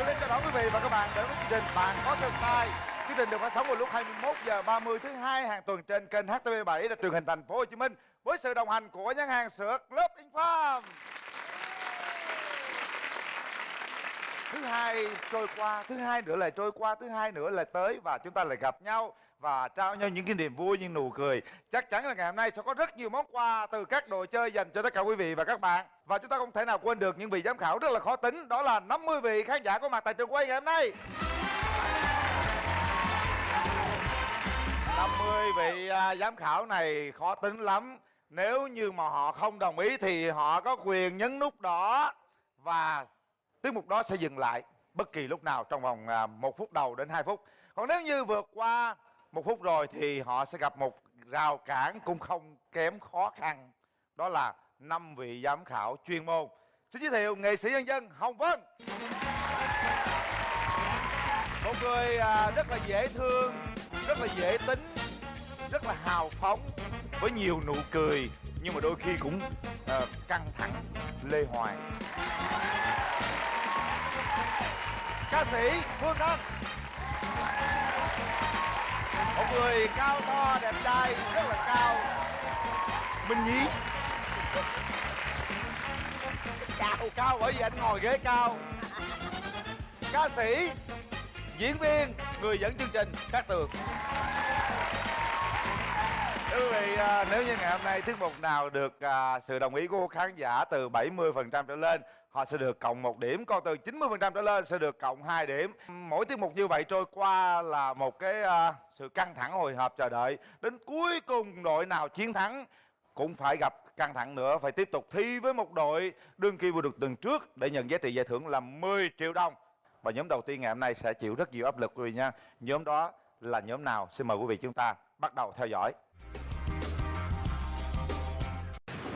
Linh chào đón quý vị và các bạn đến với chương trình Bạn Có Tương Lai. Chương trình được phát sóng vào lúc 21h30 thứ hai hàng tuần trên kênh HTV7 là truyền hình Thành phố Hồ Chí Minh với sự đồng hành của nhãn hàng sữa Club Infam. Thứ hai trôi qua, thứ hai nữa lại trôi qua, thứ hai nữa lại tới và chúng ta lại gặp nhau và trao nhau những cái niềm vui, những nụ cười. Chắc chắn là ngày hôm nay sẽ có rất nhiều món quà từ các đội chơi dành cho tất cả quý vị và các bạn. Và chúng ta không thể nào quên được những vị giám khảo rất là khó tính, đó là 50 vị khán giả có mặt tại trường quay ngày hôm nay. 50 vị giám khảo này khó tính lắm. Nếu như mà họ không đồng ý thì họ có quyền nhấn nút đỏ và tiết mục đó sẽ dừng lại bất kỳ lúc nào trong vòng 1 phút đầu đến 2 phút. Còn nếu như vượt qua 1 phút rồi thì họ sẽ gặp một rào cản cũng không kém khó khăn. Đó là 5 vị giám khảo chuyên môn. Xin giới thiệu nghệ sĩ nhân dân Hồng Vân. Một người rất là dễ thương, rất là dễ tính, rất là hào phóng, với nhiều nụ cười nhưng mà đôi khi cũng căng thẳng, Lê Hoài. Ca sĩ Phương Thân. Một người cao to, đẹp trai, rất là cao, Minh Nhí. Cao bởi vì anh ngồi ghế cao. Ca sĩ, diễn viên, người dẫn chương trình Cát Tường. Thưa quý vị, nếu như ngày hôm nay tiết mục nào được sự đồng ý của khán giả từ 70% trở lên, họ sẽ được cộng 1 điểm, còn từ 90% trở lên sẽ được cộng 2 điểm. Mỗi tiết mục như vậy trôi qua là một cái sự căng thẳng hồi hộp chờ đợi. Đến cuối cùng đội nào chiến thắng cũng phải gặp căng thẳng nữa, phải tiếp tục thi với một đội đương kim vô địch tuần trước để nhận giá trị giải thưởng là 10 triệu đồng. Và nhóm đầu tiên ngày hôm nay sẽ chịu rất nhiều áp lực quý vị nha. Nhóm đó là nhóm nào? Xin mời quý vị chúng ta bắt đầu theo dõi.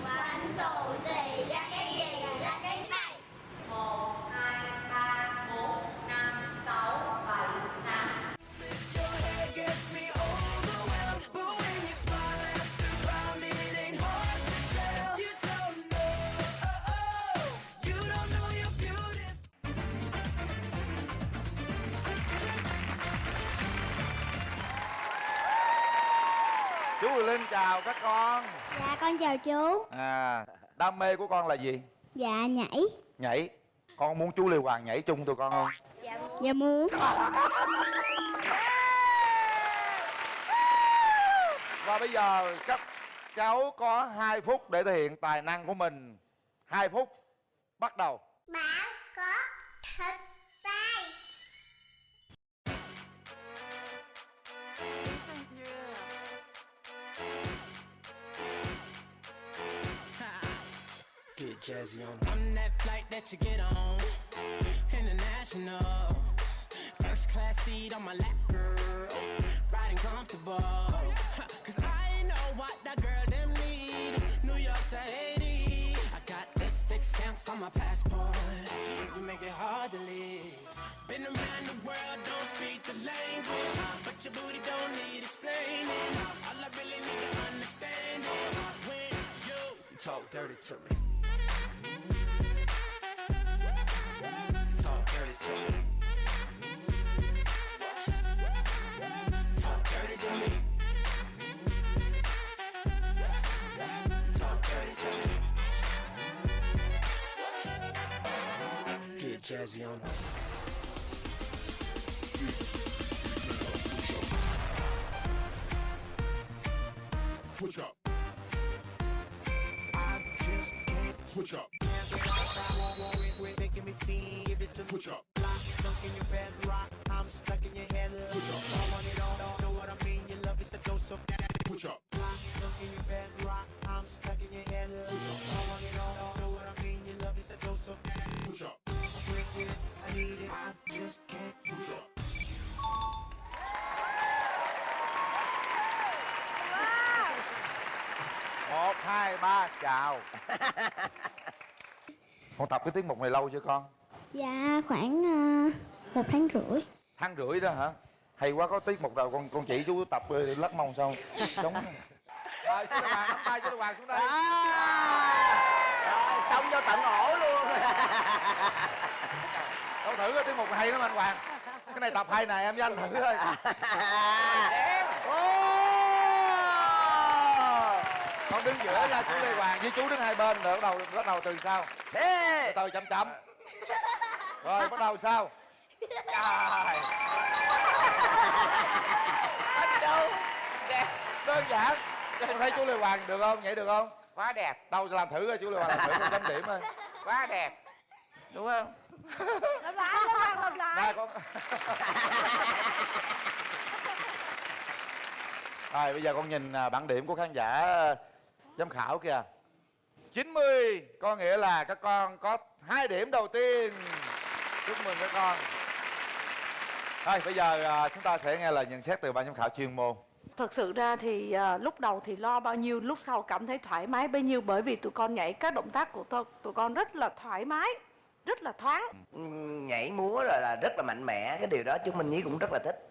Bánh tù xì ra cái gì là cái này. 1, 2, 3, 4, 5, 6, 7, 8. Chú Huyền Linh chào các con. Dạ con chào chú. Đam mê của con là gì? Dạ nhảy. Nhảy. Con muốn chú Lê Hoàng nhảy chung tụi con không? Dạ muốn. Và bây giờ các cháu có 2 phút để thể hiện tài năng của mình. 2 phút bắt đầu. Bạn có thực tay. Get jazzy on. I'm that flight that you get on. International. First class seat on my lap, girl. Riding comfortable. Cause I know what that girl them need. New York to Haiti. I got lipstick stamps on my passport. You make it hard to leave. Been around the world, don't speak the language. But your booty don't need explaining. All I really need to understand is when you talk dirty to me. Talk dirty to me. Talk dirty to me. Talk dirty to me. Get jazzy on. Switch up. I just can't switch up. Making me feel if it's switch up. Sunk in your bed, rock. I'm stuck in your head. Switch up. I want it all. Know what I mean? Your love is a dose of that. Switch up. Sunk in your bed, rock. I'm stuck in your head. Switch up. I want it all. Know what I mean? Your love is a dose of that. Switch up. I'm with it. I need it. I just can't switch up. 1, 2, 3 chào. Con tập cái tiết mục này lâu chưa con? Dạ khoảng 1 tháng rưỡi. Tháng rưỡi đó hả? Hay quá, có tiết mục nào con chỉ chú tập lắc mông sao? Đúng. Rồi chú Lê Hoàng, nắm tay chú Lê Hoàng xuống đây. Rồi xong vô tận ổ luôn. Đâu thử cái tiết mục hay lắm anh Hoàng. Cái này tập 2 này em với anh thử thôi. Con đứng giữa nha chú Lê Hoàng với chú đứng hai bên rồi bắt đầu từ sau. Từ từ chậm chậm. Rồi bắt đầu sao? Trời. Bắt đầu. Đơn giản. Em thấy chú Lê Hoàng được không? Nhảy được không? Quá đẹp. Đâu làm thử coi chú Lê Hoàng làm thử con chấm điểm thôi. Quá đẹp. Đúng không? Làm lại. Này con. Rồi bây giờ con nhìn bảng điểm của khán giả giám khảo kìa. 90 có nghĩa là các con có 2 điểm đầu tiên. Chúc mừng các con. Thôi bây giờ chúng ta sẽ nghe lời nhận xét từ ban giám khảo chuyên môn. Thật sự ra thì lúc đầu thì lo bao nhiêu, lúc sau cảm thấy thoải mái bấy nhiêu, bởi vì tụi con nhảy các động tác của tụi con rất là thoải mái, rất là thoáng. Nhảy múa rồi là rất là mạnh mẽ, cái điều đó chúng mình Nhí cũng rất là thích.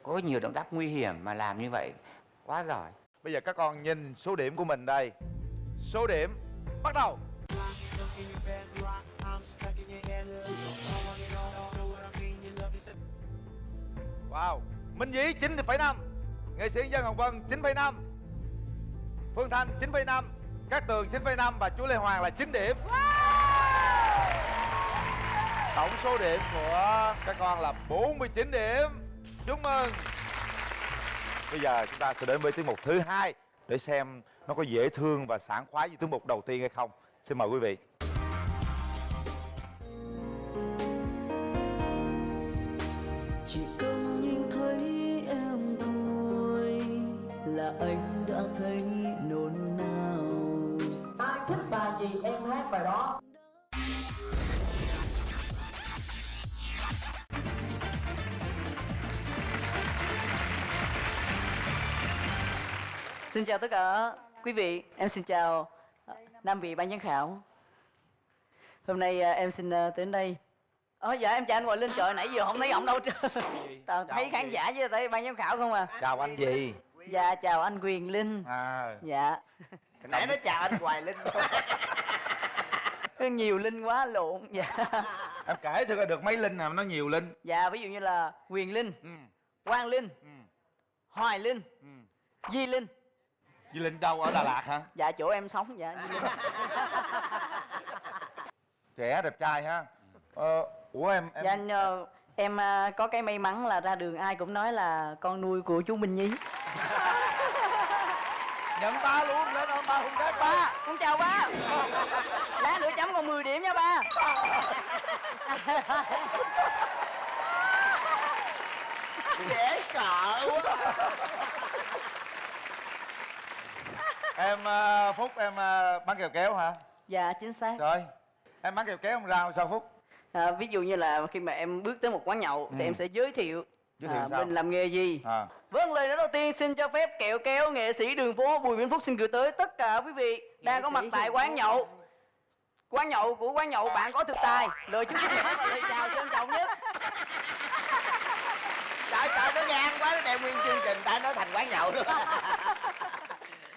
Có nhiều động tác nguy hiểm mà làm như vậy quá giỏi. Bây giờ các con nhìn số điểm của mình đây. Số điểm bắt đầu. Wow. Minh Dĩ 9,5. Nghệ sĩ Dân Hồng Vân 9,5. Phương Thanh 9,5. Cát Tường 9,5 và chú Lê Hoàng là 9 điểm. Tổng số điểm của các con là 49 điểm. Chúc mừng. Bây giờ chúng ta sẽ đến với tiết mục thứ 2 để xem nó có dễ thương và sảng khoái như tiết mục đầu tiên hay không. Xin mời quý vị. Chỉ cần nhìn thấy em thôi là anh đã thấy nôn nao. Ai thích bài gì em hát bài đó. Xin chào tất cả quý vị, em xin chào năm vị ban giám khảo. Hôm nay em xin đến đây. Dạ em chào anh Hoài Linh, trời nãy giờ không thấy ổng đâu trơn. Thấy khán giả với thấy ban giám khảo không à. Chào anh gì? Dạ chào anh Quyền Linh. Dạ. Nãy nó chào anh Hoài Linh. Nhiều Linh quá lộn. Dạ. Em kể thử coi được mấy Linh nào nó nhiều Linh. Dạ ví dụ như là Quyền Linh, Quang Linh, Hoài Linh, Di Linh. Di Linh đâu, ở Đà Lạt hả? Dạ chỗ em sống, dạ Di Linh. Trẻ đẹp trai ha. Ủa em Dạ em có cái may mắn là ra đường ai cũng nói là con nuôi của chú Minh Nhí. nhận ba luôn, lên ôm ba hùng cái Ba, con chào ba. Lát nữa chấm còn 10 điểm nha ba. Dễ sợ quá. Em Phúc em bán kẹo kéo hả? Dạ chính xác. Rồi em bán kẹo kéo không ra sao Phúc? Ví dụ như là khi mà em bước tới một quán nhậu thì em sẽ giới thiệu sao? mình làm nghề gì. Vâng, lời nói đầu tiên xin cho phép kẹo kéo nghệ sĩ đường phố Bùi Vĩnh Phúc xin gửi tới tất cả quý vị đang có mặt tại quán nhậu. Quán nhậu của quán nhậu bạn có thực tài. Lời chúc sức khỏe và lời chào trân trọng nhất. Trời trời nó gan quá, nó đem nguyên chương trình ta nói thành quán nhậu luôn.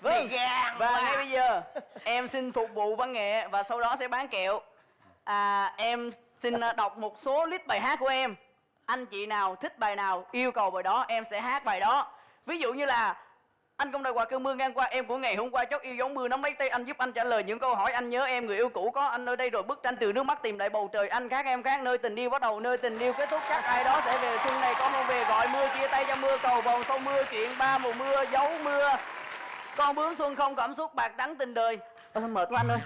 Vâng. Gan Và quá. ngay bây giờ em xin phục vụ văn nghệ và sau đó sẽ bán kẹo. Em xin đọc một số list bài hát của em. Anh chị nào thích bài nào yêu cầu bài đó em sẽ hát bài đó. Ví dụ như là anh không đòi quà cơn mưa ngang qua, em của ngày hôm qua chót yêu giống mưa nắm lấy tay anh giúp anh trả lời những câu hỏi. Anh nhớ em người yêu cũ có anh nơi đây rồi, bức tranh từ nước mắt tìm lại bầu trời. Anh khác em khác, nơi tình yêu bắt đầu nơi tình yêu kết thúc, chắc ai đó sẽ về. Xuân này con không về gọi mưa, chia tay cho mưa, cầu vồng sau mưa, chuyện ba mùa mưa, dấu mưa. Con bướm xuân không cảm xúc, bạc đắng tình đời. Thôi mệt quá anh ơi.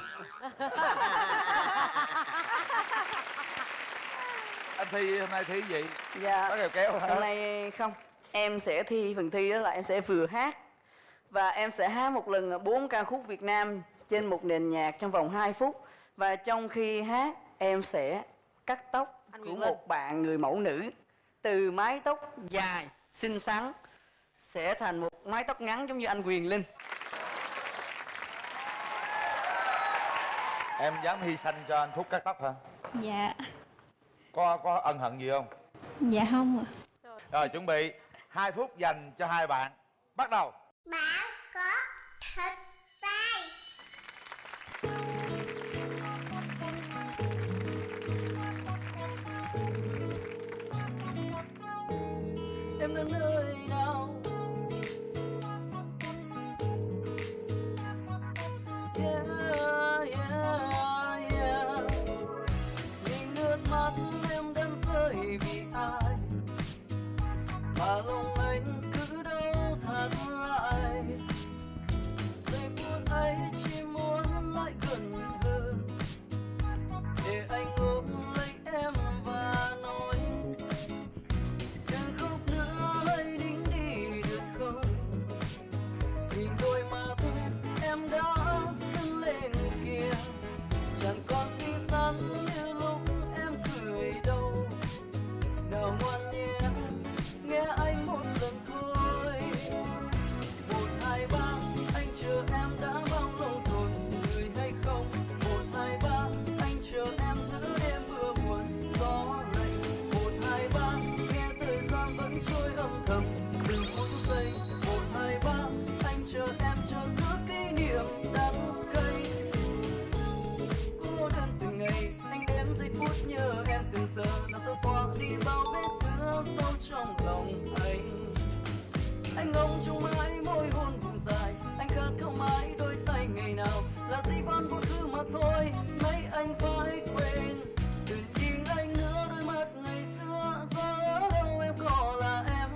Anh thi hôm nay thi gì? Dạ Bán kẹo kéo hả? hôm nay không, em sẽ thi phần thi đó là em sẽ vừa hát và em sẽ hát một lần 4 ca khúc Việt Nam trên một nền nhạc trong vòng 2 phút. Và trong khi hát em sẽ cắt tóc của một bạn người mẫu nữ, từ mái tóc dài xinh xắn sẽ thành một mái tóc ngắn giống như anh Quyền Linh. Em dám hy sinh cho anh Phúc cắt tóc hả? Dạ. Có ân hận gì không? Dạ không ạ. Rồi chuẩn bị 2 phút dành cho hai bạn. Bắt đầu. Bạn có thực tài. em ở nơi nào. Yeah, yeah, yeah. Nhìn nước mắt em đang rơi vì ai mà lòng anh cứ đâu thắt lại. Giây phút ấy chỉ muốn lại gần hơn để anh ôm lấy em và nói đừng khóc nữa, hãy nín đi được không. Nhìn đôi mắt em đã sưng lên kia, chẳng còn xinh xắn như lúc em cười đâu. Nào ngoan nhé, nghe anh một lần thôi. 1, 2, 3, anh chờ em đã bao lâu rồi, người hay không? 1, 2, 3, anh chờ em giữa đêm mưa buồn gió lạnh. 1, 2, 3, nghe thời gian vẫn trôi âm thầm từng phút giây. 1, 2, 3, anh chờ em chờ giữa kỷ niệm đắng cay. Cô đơn từng ngày, anh đếm giây phút nhớ em từng giờ, làm sao xóa đi bao vết thương sâu trong lòng anh. Anh ngóng trong mãi môi hôn vùng dài, anh khát khao mãi đôi tay ngày nào là gì vẫn vô thứ mà thôi, mấy anh phải quên. Đừng nhìn anh nữa, đôi mắt ngày xưa giờ đâu em có là em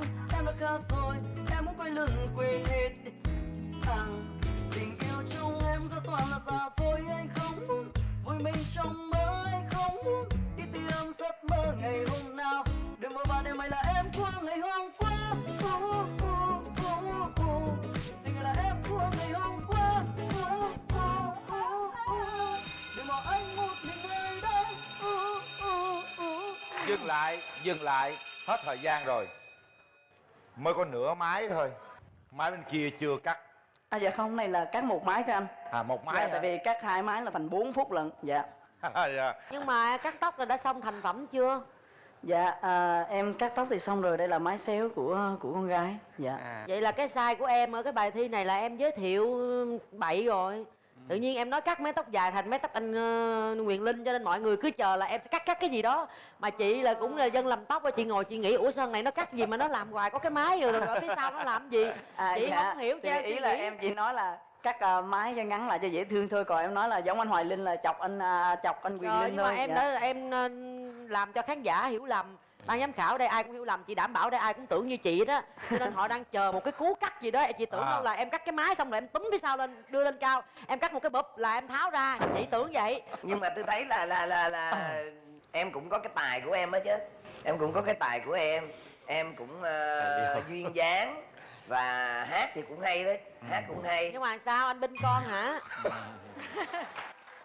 đã khác rồi, em muốn quay lưng quên hết. Tình yêu trong em giờ toàn là xa xôi, anh không muốn vui mình trong mơ, anh không muốn đi tìm giấc mơ ngày hôm nào. Đừng mơ và đêm mày là em của ngày hôm qua. Tình là em của ngày hôm qua. Đừng bỏ anh một mình nơi đây. Dừng lại, hết thời gian rồi. Mới có nửa mái thôi, mái bên kia chưa cắt. Dạ không, này là cắt một mái cho anh. Một mái Dạ, hả? tại vì cắt 2 mái là thành 4 phút lận. Dạ. Dạ. Nhưng mà cắt tóc là đã xong thành phẩm chưa? Dạ, em cắt tóc thì xong rồi, đây là mái xéo của con gái. Dạ. Vậy là cái sai của em ở cái bài thi này là em giới thiệu bậy rồi. Tự nhiên em nói cắt mái tóc dài thành mái tóc anh Quyền Linh, cho nên mọi người cứ chờ là em sẽ cắt cái gì đó. Mà chị là cũng là dân làm tóc, và chị ngồi chị nghĩ ủa sao này nó cắt gì mà nó làm hoài có cái mái rồi ở phía sau nó làm gì. Chị dạ. không hiểu. Thì ý là em chỉ nói là cắt mái cho ngắn lại cho dễ thương thôi, còn em nói là giống anh Hoài Linh là chọc anh Quyền Rồi, Linh nhưng thôi. mà em Dạ. đã em làm cho khán giả hiểu lầm. Ban giám khảo đây ai cũng hiểu lầm, chị đảm bảo đây ai cũng tưởng như chị đó, cho nên họ đang chờ một cái cú cắt gì đó. Chị tưởng đâu là em cắt cái mái xong rồi em túm phía sau lên đưa lên cao, em cắt một cái bụp là em tháo ra, chị tưởng vậy. Nhưng mà tôi thấy là em cũng có cái tài của em á chứ. Em cũng có cái tài của em cũng duyên dáng và hát thì cũng hay đấy, hát cũng hay. Nhưng mà sao anh binh con hả?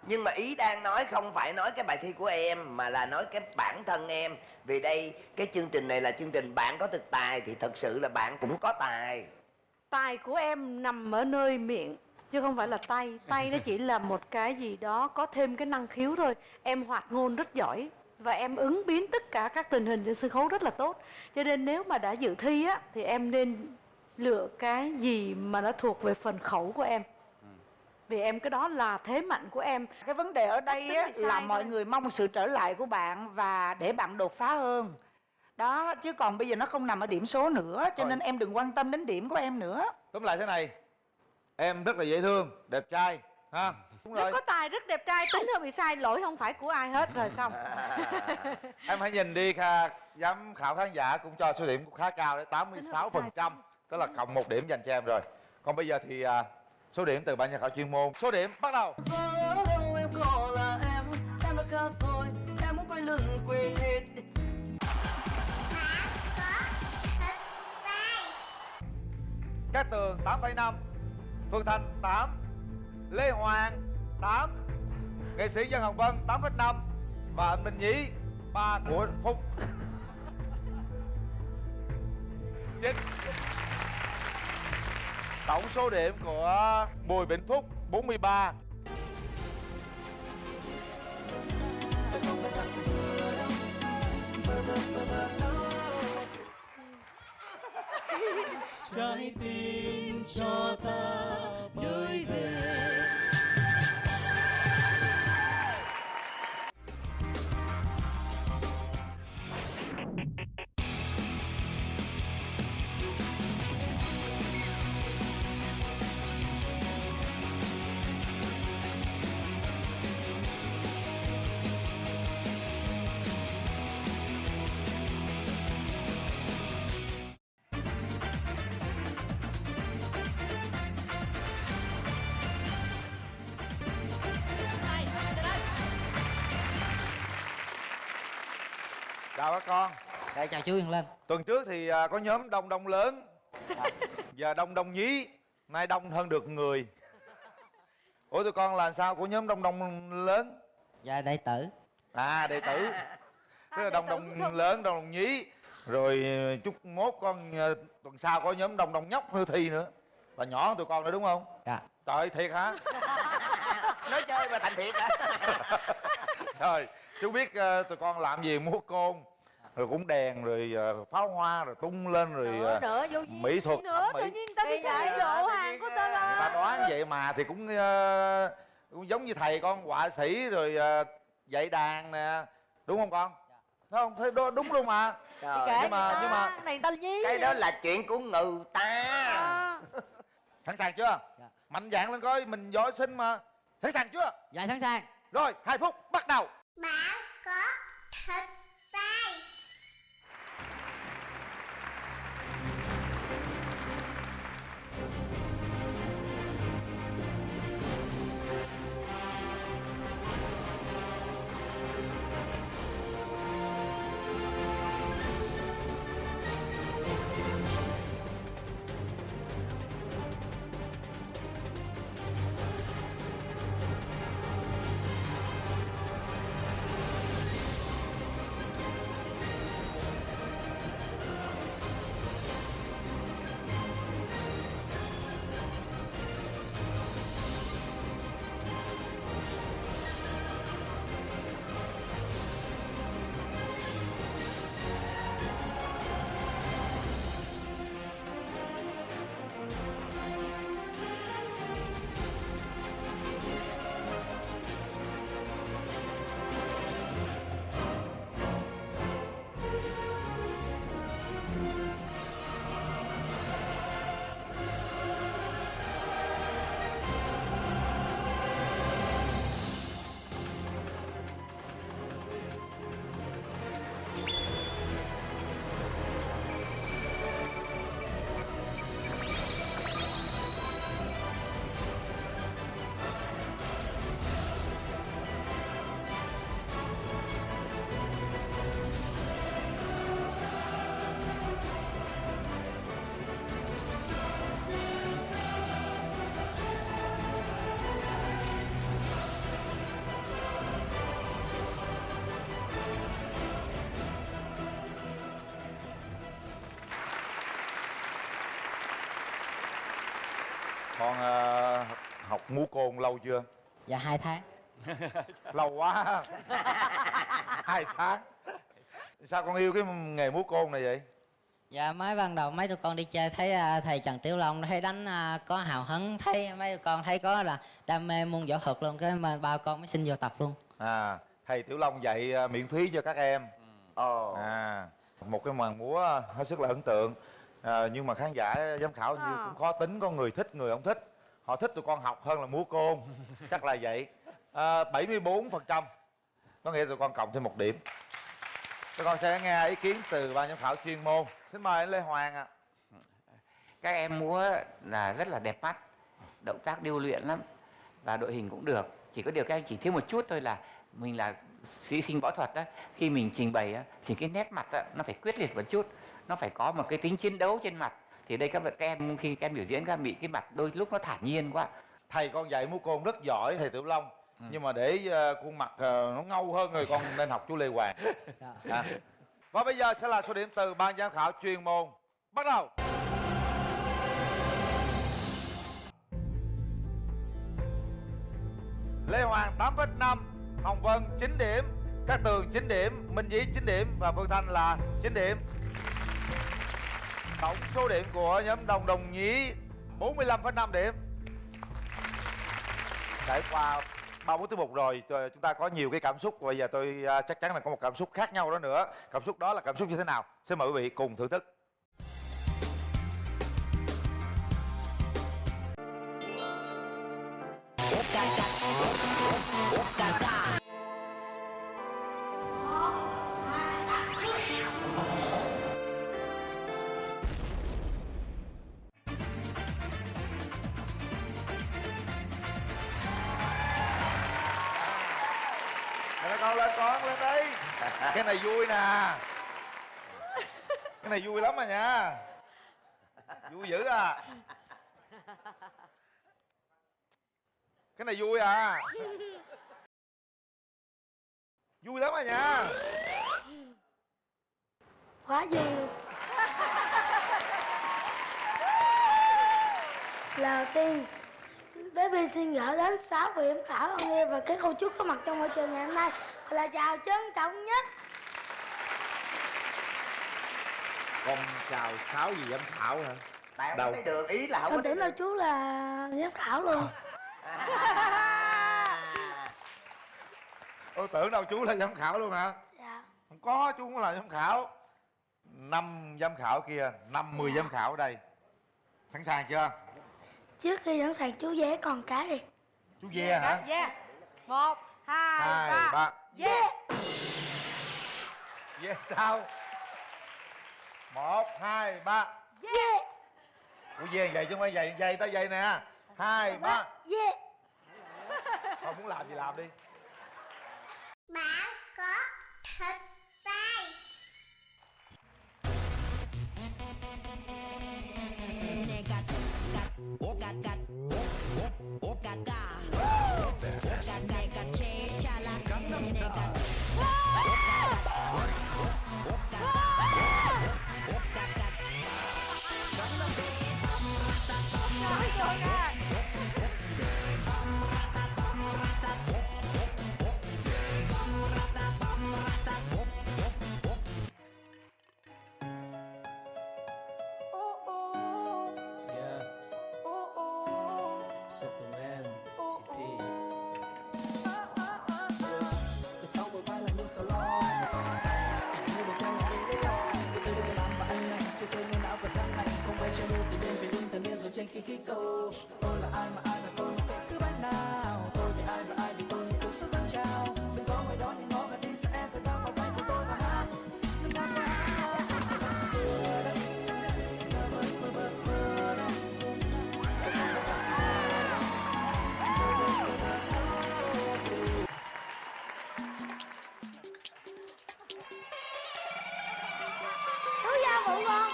Nhưng mà ý đang nói không phải nói cái bài thi của em mà là nói cái bản thân em. Vì đây cái chương trình này là chương trình bạn có thực tài thì thật sự là bạn cũng có tài. Tài của em nằm ở nơi miệng chứ không phải là tay. Tay nó chỉ là một cái gì đó có thêm cái năng khiếu thôi. Em hoạt ngôn rất giỏi và em ứng biến tất cả các tình hình trên sân khấu rất là tốt. Cho nên nếu mà đã dự thi á thì em nên lựa cái gì mà nó thuộc về phần khẩu của em. Vì em cái đó là thế mạnh của em. Cái vấn đề ở đây á, là mọi thôi. người mong sự trở lại của bạn và để bạn đột phá hơn. Đó, chứ còn bây giờ nó không nằm ở điểm số nữa, cho nên em đừng quan tâm đến điểm của em nữa. Tóm lại thế này, em rất là dễ thương, đẹp trai ha. Đúng Rất rồi. có tài, rất đẹp trai, tính hơi bị sai, lỗi không phải của ai hết rồi xong. Em hãy nhìn đi, giám khảo khán giả cũng cho số điểm cũng khá cao đấy, 86%. Tức là cộng 1 điểm dành cho em rồi. Còn bây giờ thì số điểm từ ban giám khảo chuyên môn. Số điểm bắt đầu. Giờ đâu em có là em đã khác rồi, em muốn quay lưng quên hết. Cát Tường 8,5, Phương Thanh 8, Lê Hoàng 8, nghệ sĩ Dân Hồng Vân 8,5 và anh Minh Nhí 3 của Phúc 9. Tổng số điểm của Bùi Vĩnh Phúc 43. Trái tim cho ta nơi về. Chào các con. Dạ, chào chú Quyền Linh. Tuần trước thì có nhóm đông đông lớn, giờ đông đông nhí, nay đông hơn được người. Ủa tụi con là sao của nhóm đông đông lớn? Dạ, đệ tử. À, đệ tử. Tức là đông đông lớn, đông đông nhí. Rồi chút mốt con tuần sau có nhóm đông đông nhóc như Thi nữa. Là nhỏ hơn tụi con nữa đúng không? Dạ. Trời ơi, thiệt hả? Nói chơi mà thành thiệt hả? Rồi, chú biết tụi con làm gì, múa côn, rồi cũng đèn, rồi pháo hoa, rồi tung lên, rồi nữa vô duyên mỹ thuật nữa thẩm tự mỹ. nhiên ta đi chạy lộ hàng của ta Người ta là đoán vậy mà thì cũng giống như thầy con họa sĩ rồi dạy đàn nè, đúng không con? Thấy không? Thấy đó đúng luôn mà. Trời, nhưng mà này ta nhí. cái đó là chuyện của người ta. Sẵn sàng chưa? Dạ. Mạnh dạn lên coi, mình giỏi sinh mà. Sẵn sàng chưa? Dạ, sẵn sàng. Rồi, 2 phút bắt đầu. Bạn có thích sai. Con học múa côn lâu chưa? Dạ, 2 tháng. Lâu quá. 2 tháng. Sao con yêu cái nghề múa côn này vậy? Dạ, mới ban đầu mấy tụi con đi chơi thấy thầy Trần Tiểu Long thấy đánh có hào hứng, thấy mấy tụi con thấy có là đam mê môn võ thuật luôn, cái mà bao con mới xin vô tập luôn. À, thầy Tiểu Long dạy miễn phí cho các em. Ồ. À, một cái màn múa hết sức là ấn tượng. Nhưng mà khán giả giám khảo như cũng khó tính, có người thích người không thích. Họ thích tụi con học hơn là múa côn. Chắc là vậy. 74%. Có nghĩa tụi con cộng thêm 1 điểm. Tụi con sẽ nghe ý kiến từ ban giám khảo chuyên môn. Xin mời anh Lê Hoàng ạ. Các em múa là rất là đẹp mắt, động tác điêu luyện lắm và đội hình cũng được. Chỉ có điều các em chỉ thiếu một chút thôi là mình là sĩ sinh võ thuật á, khi mình trình bày á, thì cái nét mặt á, nó phải quyết liệt một chút, nó phải có một cái tính chiến đấu trên mặt. Thì đây các em khi các em biểu diễn các em bị cái mặt đôi lúc nó thản nhiên quá. Thầy con dạy múa côn rất giỏi thầy Tiểu Long. Nhưng mà để khuôn mặt nó ngâu hơn rồi con nên học chú Lê Hoàng. Và bây giờ sẽ là số điểm từ ban giám khảo chuyên môn. Bắt đầu. Lê Hoàng 8,5, Hồng Vân 9 điểm, Cát Tường 9 điểm, Minh Nhí 9 điểm và Phương Thanh là 9 điểm. Tổng số điểm của nhóm Đồng Đồng Nhí 45,5 điểm. Trải qua 3 4 tiết mục rồi chúng ta có nhiều cái cảm xúc. Bây giờ tôi chắc chắn là có một cảm xúc khác nhau đó nữa. Cảm xúc đó là cảm xúc như thế nào? Xin mời quý vị cùng thưởng thức. Rồi con lên đi. Cái này vui nè. Cái này vui lắm à nha. Vui dữ à. Cái này vui à. Vui lắm à nha. Quá vui luôn. Lần đầu tiên bé Bi xin gửi đến 6 vị giám khảo Hân Hiên và các cô chú có mặt trong môi trường ngày hôm nay là chào trân trọng nhất. Con chào 6 vị giám khảo hả? Tại không thấy được, ý là không Con có thấy tưởng là được. chú là giám khảo luôn. Tôi tưởng đâu chú là giám khảo luôn hả? Dạ. Không có, chú không là giám khảo. 5 giám khảo kia, 50 giám khảo ở đây. Sẵn sàng chưa? Trước khi sẵn sàng chú vẽ con cái đi. Chú ve hả? Yeah. 1, 2, 2, 3. Yeah. Ve sao? 1, 2, 3. Yeah. Ủa ve vậy chứ không phải vậy, vậy ta vậy nè. 2, 3. Yeah. Thôi muốn làm gì làm đi. Bạn có thật sai. Trên khi khí cầu tôi là ai mà ai là tôi mặc kệ cứ bán nào tôi vì ai và ai vì tôi cuộc sống dâng trao đừng có ngoài đó thì ngó và đi sẽ rời ra vào tay của tôi và hát đừng có Chú giao phụ con.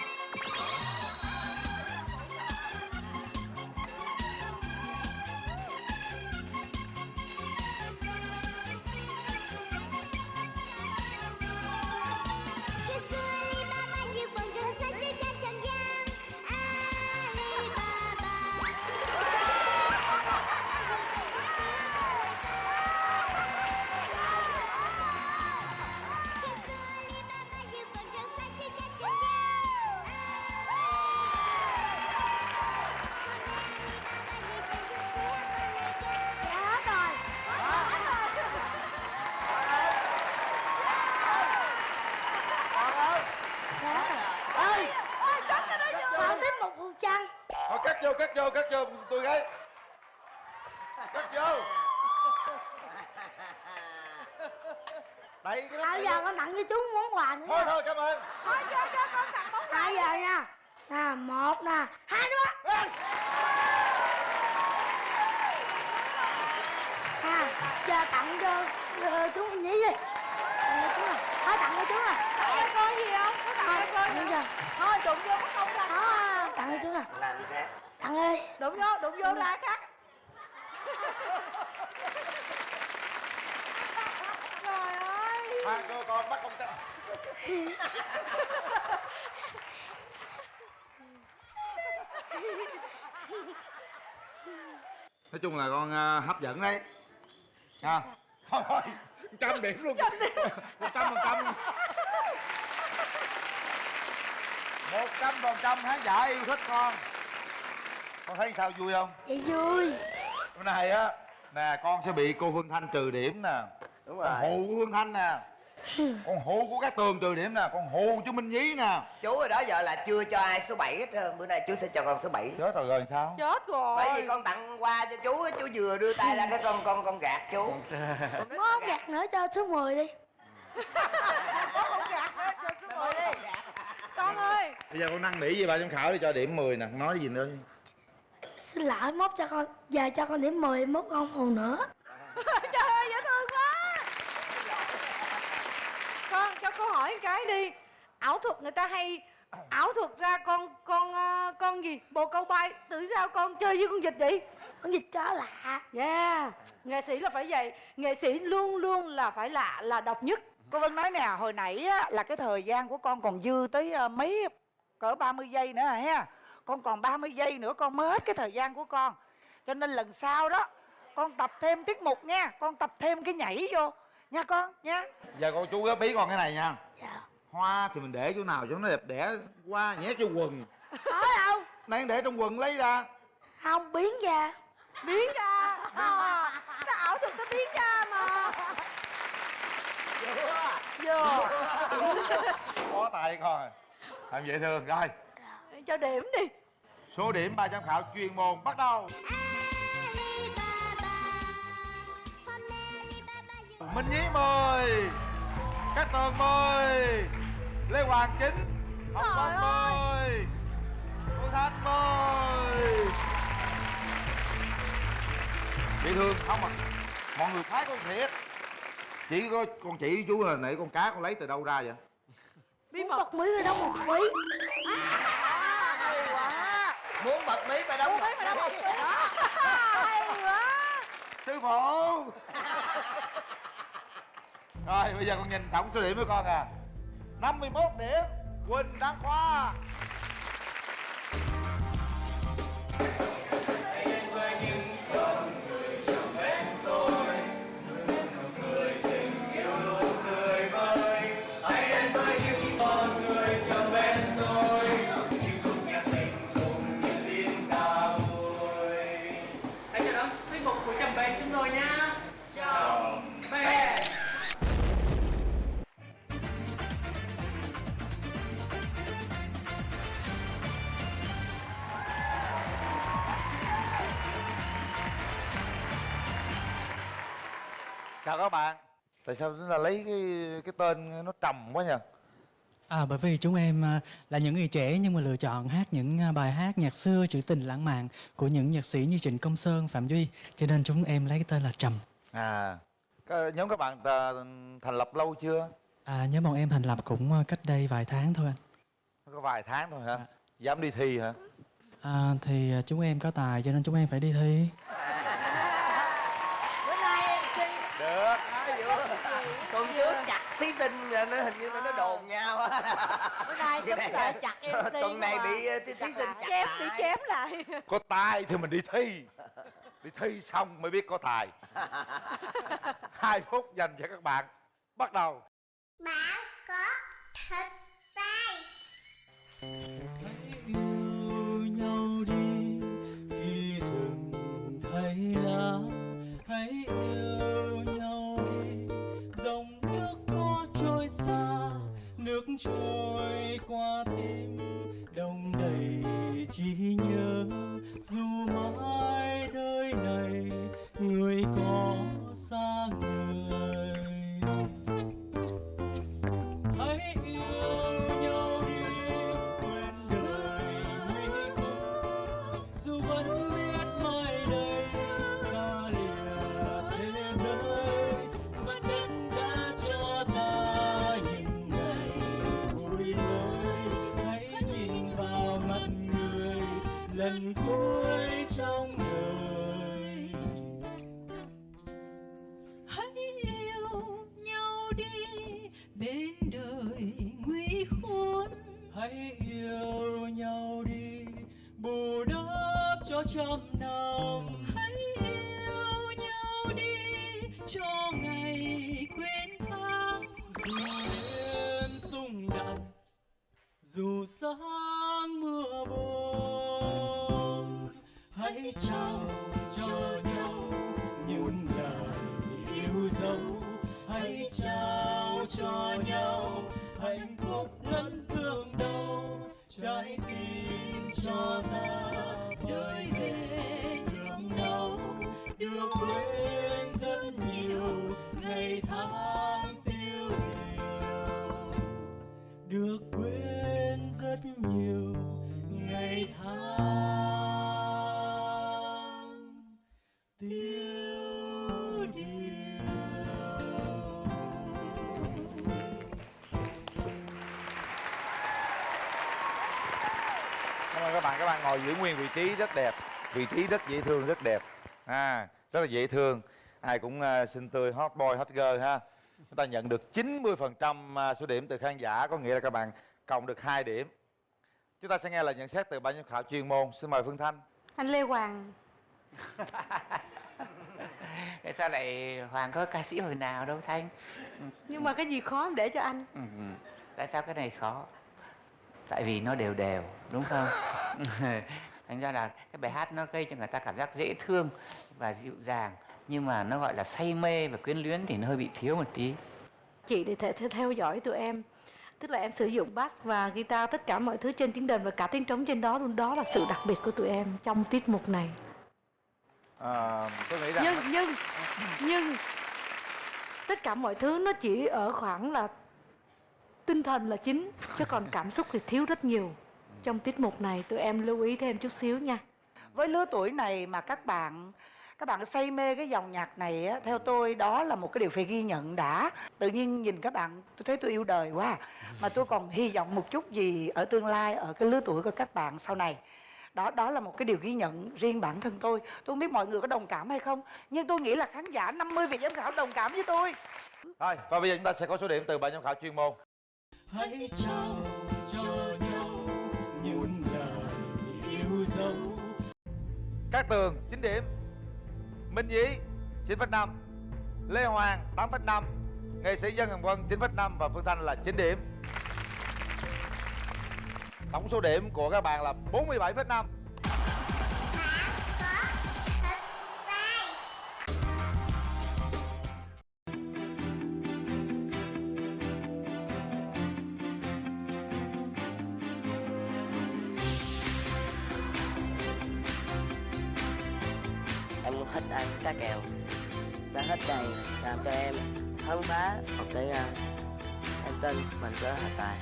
Cắt vô tôi gái. Cắt vô. Đây cái đó. Bây giờ con tặng cho chú món quà nữa. Thôi cảm ơn. Thôi cho con tặng món quà. Bây giờ nha. Nè, 1 nè, 2 nữa. Giờ tặng cho chú nhí đi. Thôi tặng cho chú nè. Tặng cho con gì không? Có tặng cho con gì? Thôi đụng vô mất công ra. Tặng cho chú nè. Làm gì khác? Tặng ơi. Đụng vô ra khác. Trời ơi. Cơ con bắt con ta. Nói chung là con hấp dẫn đấy. Thôi 100 điểm luôn. 100%. 100% khán giả yêu thích con. Con thấy sao, vui không? Chị vui. Bữa nay á nè, con sẽ bị cô Phương Thanh trừ điểm nè. Đúng rồi. Con hù của Phương Thanh nè. Con hù của các Tường trừ điểm nè. Con hù chú Minh Nhí nè. Chú rồi đó giờ là chưa cho ai số 7 hết trơn. Bữa nay chú sẽ cho con số 7. Chết rồi sao? Chết rồi. Bởi vì con tặng quà cho chú vừa đưa tay ra cái con gạt chú. Có gạt nữa cho số 10 đi. Con gạt nữa cho số 10 đi. Con ơi. Bây giờ con năn nỉ gì bà giám khảo đi cho điểm 10 nè. Nói gì nữa? Xin lỗi, mốt cho con. Giờ cho con điểm 10, mốt con hù nữa. Trời ơi, dễ thương quá. câu hỏi cái đi. Ảo thuật người ta hay ảo thuật ra con gì? Bồ câu bay. Tự sao con chơi với con vịt vậy? Con vịt chó lạ. Yeah. Nghệ sĩ là phải vậy. Nghệ sĩ luôn luôn là phải lạ, là độc nhất. Cô Vân nói nè, hồi nãy á, là cái thời gian của con còn dư tới mấy cỡ 30 giây nữa rồi ha. Con còn 30 giây nữa con mới hết cái thời gian của con. Cho nên lần sau đó con tập thêm tiết mục nha. Con tập thêm cái nhảy vô nha con nha. Giờ con chú góp ý con cái này nha. Dạ. Hoa thì mình để chỗ nào cho nó đẹp đẽ. Hoa nhét vô quần. Có đâu. Đang để trong quần lấy ra. Không, biến ra. Biến ra. Cái ảo thuật nó biến ra mà. Vô. Có tài con à. Làm dễ thương. Rồi, Cho điểm đi. số điểm ban giám khảo chuyên môn bắt đầu. Minh Nhí 10, Cát Tường 10, Lê Hoàng 9, Hồng Vân 10, Phương Thanh 10. Dễ thương không à? Mọi người phái con thiệt. Chỉ có con chỉ chú là nãy con cá con lấy từ đâu ra vậy? Bí mật Mỹ phải đóng một phí. Hay quá. Muốn bật mí phải đóng một phí. Hay quá. Sư phụ. Rồi bây giờ con nhìn tổng số điểm với con à. 51 điểm. Quỳnh Đăng Khoa. Chào các bạn. Tại sao chúng ta lấy cái tên nó trầm quá nhỉ? Bởi vì chúng em là những người trẻ nhưng mà lựa chọn hát những bài hát nhạc xưa trữ tình lãng mạn của những nhạc sĩ như Trịnh Công Sơn, Phạm Duy, cho nên chúng em lấy cái tên là Trầm. Nhóm các bạn thành lập lâu chưa? Nhóm bọn em thành lập cũng cách đây vài tháng thôi anh. Có vài tháng thôi hả? Dám đi thi hả? Thì chúng em có tài cho nên chúng em phải đi thi. Bữa nay em xin. Được. Tuần trước chặt thí sinh rồi nó hình như là nó đồn nhau á. Bữa nay sắp lại chặt MC. Tuần này bị thí sinh chặt Chém lại. bị chém lại. Có tài thì mình đi thi. Đi thi xong mới biết có tài. 2 phút dành cho các bạn. Bắt đầu. Bạn có thật sai. Hãy yêu nhau đi khi rừng thấy lá. Hãy yêu nhau đi dòng nước có trôi xa. Nước trôi qua tim đông đầy chỉ nhớ. Dù mãi đời này người có xa người. Hãy yêu nhau đi quên đời nguy khốn. Dù vẫn biết mai đây xa lìa thế giới. Mặt đất đã cho ta những ngày vui mới. Hãy nhìn vào mặt người lần cuối trong đời. Hãy yêu nhau đi bên đời nguy khốn. Hãy yêu nhau đi bù đắp cho trăm năm. Hãy yêu nhau đi cho ngày quên tháng. Dù đêm rung động, dù sáng mưa buông, hãy trao cho nhau những lời yêu dấu. Hãy trao cho nhau hạnh phúc lẫn thương đau. Trái tim cho ta đời về đường đâu. Được quên rất nhiều ngày tháng tiêu điều. Được quên rất nhiều ngày tháng tiêu điều. các bạn ngồi giữ nguyên vị trí rất đẹp, vị trí rất dễ thương, rất đẹp, rất là dễ thương, ai cũng xinh tươi, hot boy hot girl ha. Chúng ta nhận được 90% số điểm từ khán giả, có nghĩa là các bạn cộng được 2 điểm. Chúng ta sẽ nghe lời nhận xét từ ban giám khảo chuyên môn. Xin mời Phương Thanh. Anh Lê Hoàng. Tại sao lại Hoàng có ca sĩ hồi nào đâu Thanh? Nhưng mà cái gì khó để cho anh? Tại sao cái này khó? Tại vì nó đều đều, đúng không? Thành ra là cái bài hát nó gây cho người ta cảm giác dễ thương và dịu dàng, nhưng mà nó gọi là say mê và quyến luyến thì nó hơi bị thiếu một tí. Chị để theo dõi tụi em, tức là em sử dụng bass và guitar, tất cả mọi thứ trên tiếng đờn và cả tiếng trống trên đó luôn. Đó là sự đặc biệt của tụi em trong tiết mục này. Tôi nghĩ rằng nhưng tất cả mọi thứ nó chỉ ở khoảng là tinh thần là chính, chứ còn cảm xúc thì thiếu rất nhiều. Trong tiết mục này tụi em lưu ý thêm chút xíu nha. Với lứa tuổi này mà các bạn say mê cái dòng nhạc này á, theo tôi đó là một cái điều phải ghi nhận đã. Tự nhiên nhìn các bạn tôi thấy tôi yêu đời quá. Mà tôi còn hy vọng một chút gì ở tương lai, ở cái lứa tuổi của các bạn sau này. Đó là một cái điều ghi nhận riêng bản thân tôi. Tôi không biết mọi người có đồng cảm hay không, nhưng tôi nghĩ là khán giả 50 vị giám khảo đồng cảm với tôi. Rồi, và bây giờ chúng ta sẽ có số điểm từ ban giám khảo chuyên môn. Hãy trao cho nhau muôn lời yêu dấu. Cát Tường 9 điểm, Minh Nhí 9,5, Lê Hoàng 8,5, nghệ sĩ Dân Hồng Quân 9,5 và Phương Thanh là 9 điểm. Tổng số điểm của các bạn là 47,5. Em thích anh cá kèo, đã hết này làm cho em khám phá một cái em tin mình có hạ tài.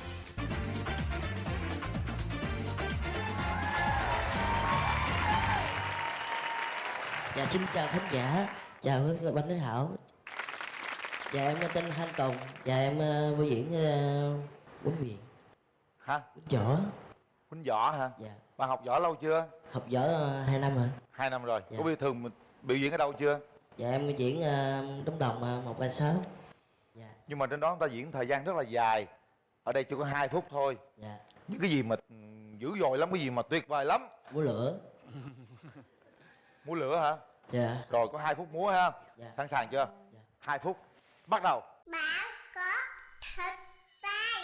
Dạ xin chào khán giả, chào ban giám khảo. Dạ em tên Thanh Tùng, dạ em biểu diễn huấn luyện. Hả? Võ. Huấn võ hả? Dạ. Bạn học võ lâu chưa? Học võ 2 năm rồi. 2 năm rồi. Dạ. Có thường biểu diễn ở đâu chưa? Dạ em biểu diễn Đống Đồng 136. Dạ. Nhưng mà trên đó chúng ta diễn thời gian rất là dài. Ở đây chỉ có 2 phút thôi. Dạ. Những cái gì mà dữ dội lắm, cái gì mà tuyệt vời lắm. Múa lửa. Múa lửa hả? Dạ. Rồi có 2 phút múa ha. Dạ. Sẵn sàng chưa? Dạ. 2 phút. Bắt đầu. Bạn có thích sai.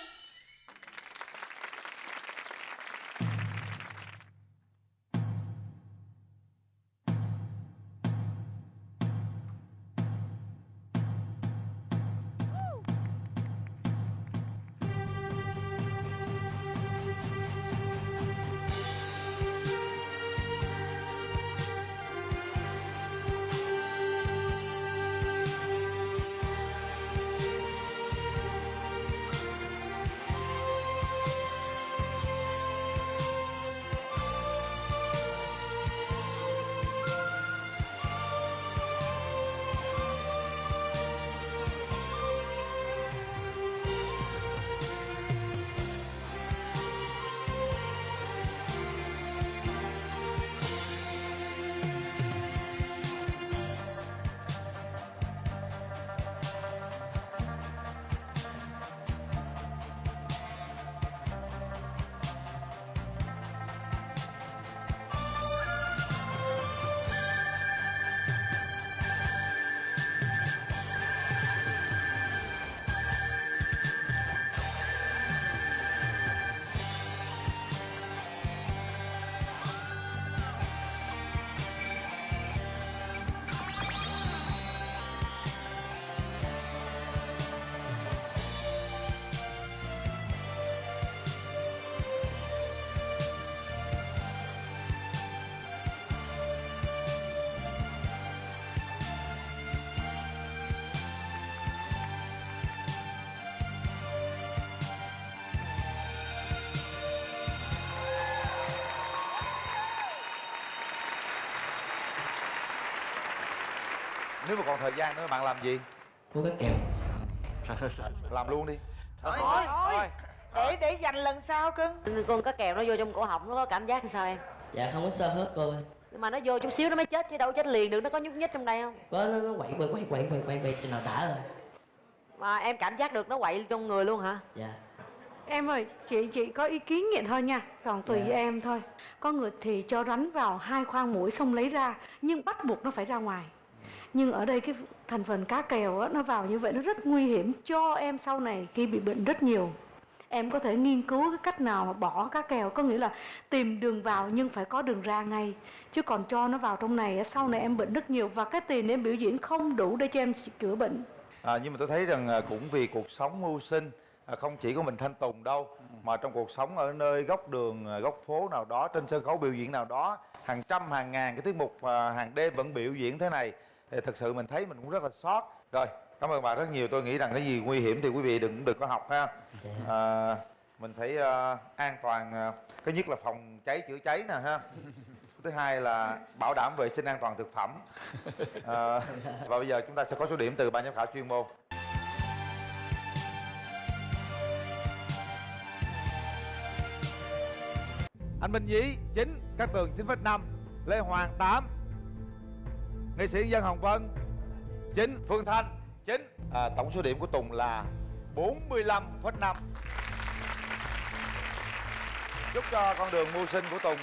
Nếu mà còn thời gian nữa bạn làm gì? Múa cá kèo. Làm luôn đi. Thôi. Để dành lần sau cưng. Con cá kèo nó vô trong cổ họng nó có cảm giác làm sao em? Dạ không có sao hết cô ơi. Nhưng mà nó vô chút xíu nó mới chết chứ đâu chết liền được, nó có nhúc nhích trong đây không? Có nó quậy chừng nào đã rồi. Mà em cảm giác được nó quậy trong người luôn hả? Dạ. Em ơi, chị có ý kiến vậy thôi nha, còn tùy em thôi. Có người thì cho rắn vào 2 khoang mũi xong lấy ra, nhưng bắt buộc nó phải ra ngoài. Nhưng ở đây cái thành phần cá kèo á, nó vào như vậy nó rất nguy hiểm cho em sau này khi bị bệnh rất nhiều. Em có thể nghiên cứu cái cách nào mà bỏ cá kèo, có nghĩa là tìm đường vào nhưng phải có đường ra ngay. Chứ còn cho nó vào trong này sau này em bệnh rất nhiều, và cái tiền em biểu diễn không đủ để cho em chữa bệnh. Nhưng mà tôi thấy rằng cũng vì cuộc sống mưu sinh, không chỉ có mình Thanh Tùng đâu, mà trong cuộc sống ở nơi góc đường, góc phố nào đó, trên sân khấu biểu diễn nào đó, hàng trăm hàng ngàn cái tiết mục hàng đêm vẫn biểu diễn thế này, thì thực sự mình thấy mình cũng rất là sót. Rồi, cảm ơn bà rất nhiều. Tôi nghĩ rằng cái gì nguy hiểm thì quý vị đừng có học ha. Mình phải an toàn, cái nhất là phòng cháy chữa cháy nè ha. Thứ hai là bảo đảm vệ sinh an toàn thực phẩm. Và bây giờ chúng ta sẽ có số điểm từ ban giám khảo chuyên môn. Anh Minh Nhí 9, Cát Tường 9,5, Lê Hoàng 8, nghệ sĩ Dân Hồng Vân 9, Phương Thanh 9. Tổng số điểm của Tùng là 45,5. Chúc cho con đường mưu sinh của Tùng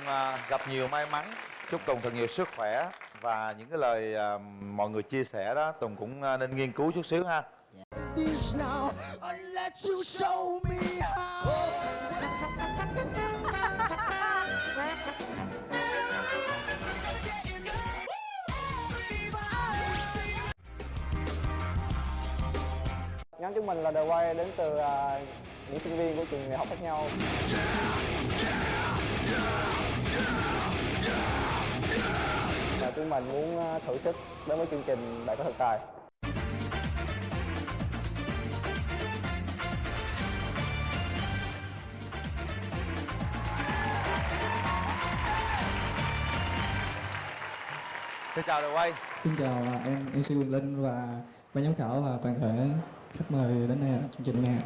gặp nhiều may mắn. Chúc Tùng thật nhiều sức khỏe. Và những cái lời mọi người chia sẻ đó, Tùng cũng nên nghiên cứu chút xíu ha. Nhóm chúng mình là The Way, đến từ những sinh viên của trường đại học khác nhau. Và chúng mình muốn thử sức đến với chương trình Bạn Có Thực Tài. Xin chào The Way. Xin chào em MC Quỳnh Linh và ban giám khảo và toàn thể khách mời đến đây chương trình này.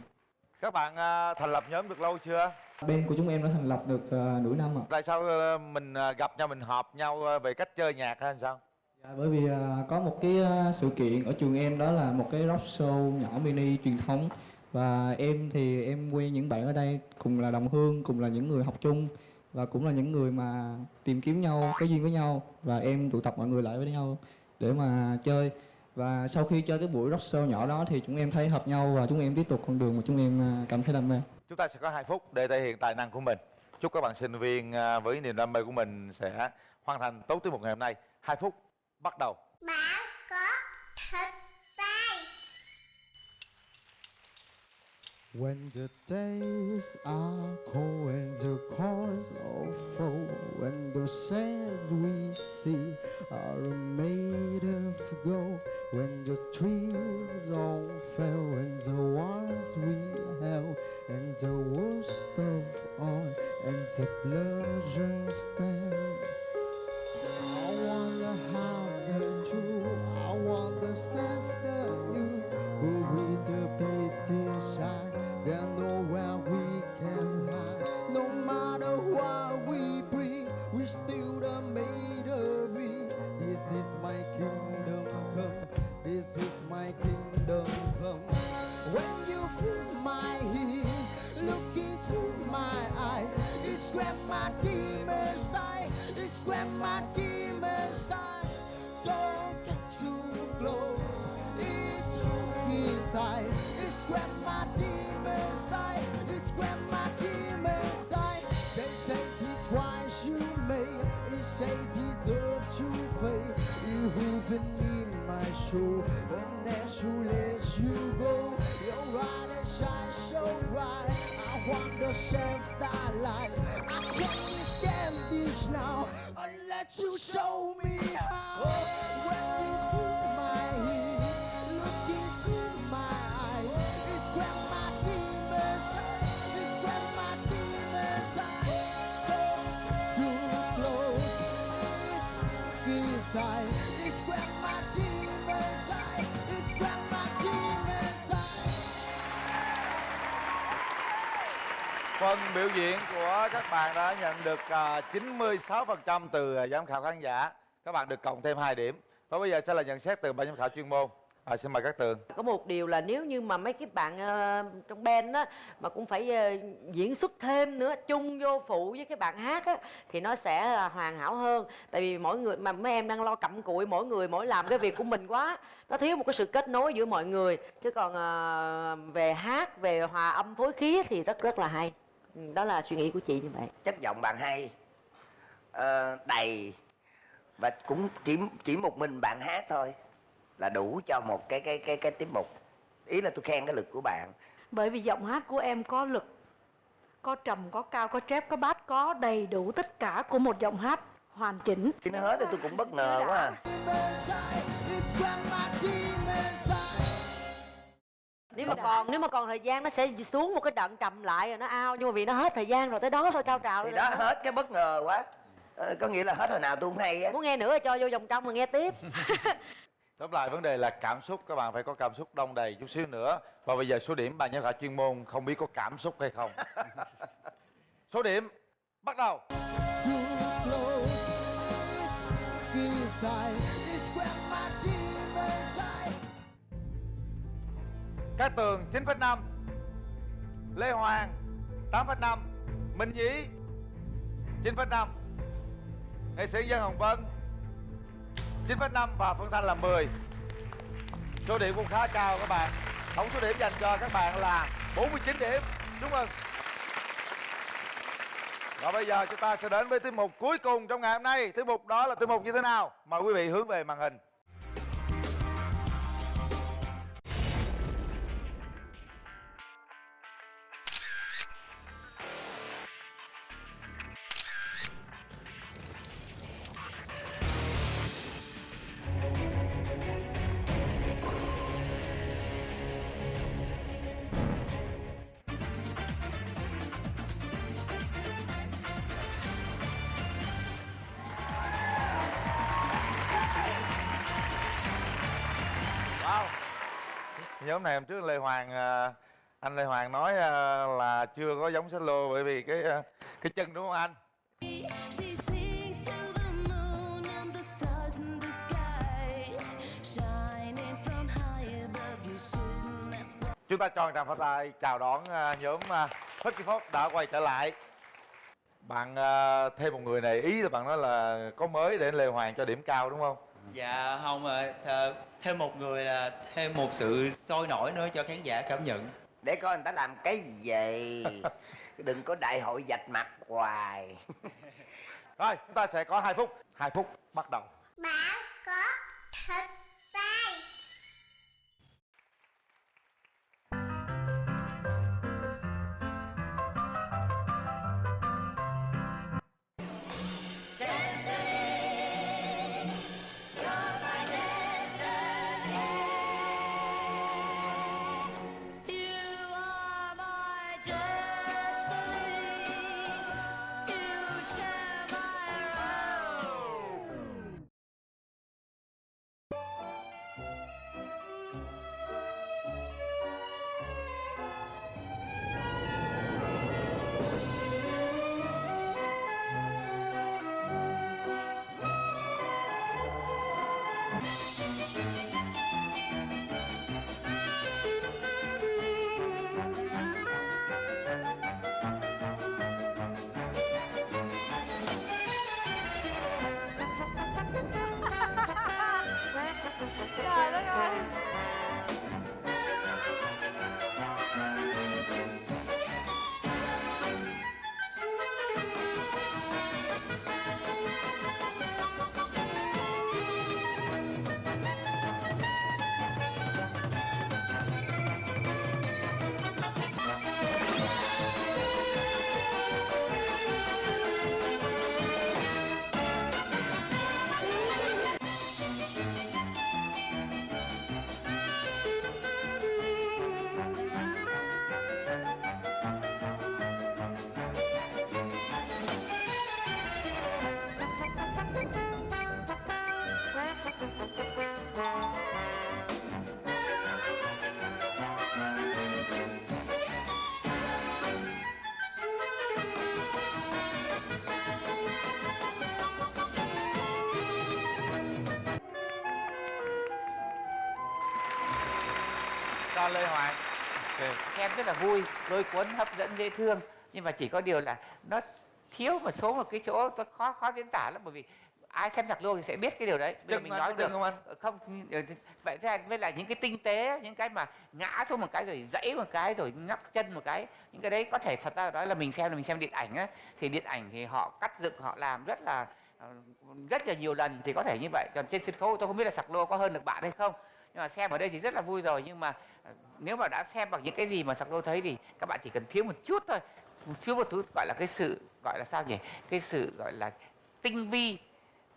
Các bạn thành lập nhóm được lâu chưa? Bên của chúng em đã thành lập được nửa năm ạ. Tại sao mình gặp nhau, mình họp nhau về cách chơi nhạc hay sao? Dạ, bởi vì có một cái sự kiện ở trường em, đó là một cái rock show nhỏ mini truyền thống. Và em thì em quen những bạn ở đây cùng là đồng hương, cùng là những người học chung, và cũng là những người mà tìm kiếm nhau, có duyên với nhau. Và em tụ tập mọi người lại với nhau để mà chơi. Và sau khi chơi cái buổi rock show nhỏ đó thì chúng em thấy hợp nhau và chúng em tiếp tục con đường mà chúng em cảm thấy đam mê. Chúng ta sẽ có 2 phút để thể hiện tài năng của mình. Chúc các bạn sinh viên với niềm đam mê của mình sẽ hoàn thành tốt tiết mục ngày hôm nay. 2 phút bắt đầu. Bạn có thực tài. When the days are cold and the cars are full, when the sands we see are made of gold, when the trees all fell and the ones we held, and the worst of all, and the pleasure stand. I wanna have the truth, I want the self that you, who with the pretty shine. There's nowhere we can hide. No matter what we bring, we still the made of me. This is my kingdom come. This is my kingdom come. When you feel my heat, look into my eyes. It's grandma demon side. It's grandma demon side. Don't get too close. It's inside. It's grandma demon side. It's grandma demon side. They say it's wise you made. It say deserve to fade. You've been in my show, and then should let you go. Your right and shine so bright. I want the self-light. I can't escape this now unless you show me how. When you feel my heat, look into my eyes. It's grandma demon side. It's grandma demon side. Don't too close. It's inside. It's grandma demon side. It's grandma demon side. Phần biểu diễn của các bạn đã nhận được 96% từ giám khảo khán giả. Các bạn được cộng thêm 2 điểm. Và bây giờ sẽ là nhận xét từ ban giám khảo chuyên môn. Xin mời Cát Tường. Có một điều là nếu như mà mấy cái bạn trong band á mà cũng phải diễn xuất thêm nữa, chung vô phụ với cái bạn hát á thì nó sẽ là hoàn hảo hơn. Tại vì mỗi người mà mấy em đang lo cặm cụi, mỗi người mỗi làm cái việc của mình quá, nó thiếu một cái sự kết nối giữa mọi người. Chứ còn về hát, về hòa âm phối khí thì rất là hay. Đó là suy nghĩ của chị như vậy. Chất giọng bạn hay, đầy, và cũng chỉ một mình bạn hát thôi là đủ cho một cái tiết mục. Ý là tôi khen cái lực của bạn. Bởi vì giọng hát của em có lực, có trầm, có cao, có trép, có bass, có đầy đủ tất cả của một giọng hát hoàn chỉnh. Khi nó hết thì tôi cũng bất ngờ quá à. Nếu mà còn thời gian nó sẽ xuống một cái đoạn trầm lại rồi nó ao, nhưng mà vì nó hết thời gian rồi tới đó thôi, cao trào thì rồi đó hết cái bất ngờ quá. Có nghĩa là hết hồi nào tôi không hay á. Muốn nghe nữa thì cho vô vòng trong mà nghe tiếp. Tóm lại vấn đề là cảm xúc, các bạn phải có cảm xúc đong đầy chút xíu nữa. Và bây giờ số điểm ban giám khảo chuyên môn không biết có cảm xúc hay không. Số điểm bắt đầu. Cát Tường 9,5, Lê Hoàng 8,5, Minh Nhí 9,5, nghệ sĩ Dân Hồng Vân 9,5 và Phương Thanh là 10. Số điểm cũng khá cao các bạn. Tổng số điểm dành cho các bạn là 49 điểm. Chúc mừng. Và bây giờ chúng ta sẽ đến với tiết mục cuối cùng trong ngày hôm nay. Tiết mục đó là tiết mục như thế nào? Mời quý vị hướng về màn hình. Nhóm này hôm trước Lê Hoàng, anh Lê Hoàng nói là chưa có giống solo bởi vì cái chân, đúng không anh? Chúng ta cho tràng pháo tay chào đón nhóm Husky Fox đã quay trở lại. Bạn thêm một người này, ý là bạn nói là có mới để Lê Hoàng cho điểm cao đúng không? Dạ không rồi, thêm một người là thêm một sự sôi nổi nữa cho khán giả cảm nhận. Để coi người ta làm cái gì. Đừng có đại hội vạch mặt hoài. Rồi, chúng ta sẽ có 2 phút. 2 phút bắt đầu. Bạn có thật sai. con Lê Hoàng. Xem rất là vui, lôi cuốn, hấp dẫn, dễ thương. Nhưng mà chỉ có điều là nó thiếu một số một cái chỗ khó diễn tả lắm, bởi vì ai xem Sạc Lô thì sẽ biết cái điều đấy. Bây giờ mình nói được không anh? Không, vậy thế với lại những cái tinh tế, những cái mà ngã xuống một cái rồi dãy một cái rồi ngắc chân một cái, những cái đấy có thể thật ra nói là mình xem điện ảnh á, thì điện ảnh thì họ cắt dựng, họ làm rất là nhiều lần thì có thể như vậy. Còn trên sân khấu tôi không biết là Sạc Lô có hơn được bạn hay không, nhưng mà xem ở đây thì rất là vui rồi. Nhưng mà nếu mà đã xem bằng những cái gì mà Sạc Lô thấy thì các bạn chỉ cần thiếu một chút thôi, một chút gọi là cái sự gọi là sao nhỉ, cái sự gọi là tinh vi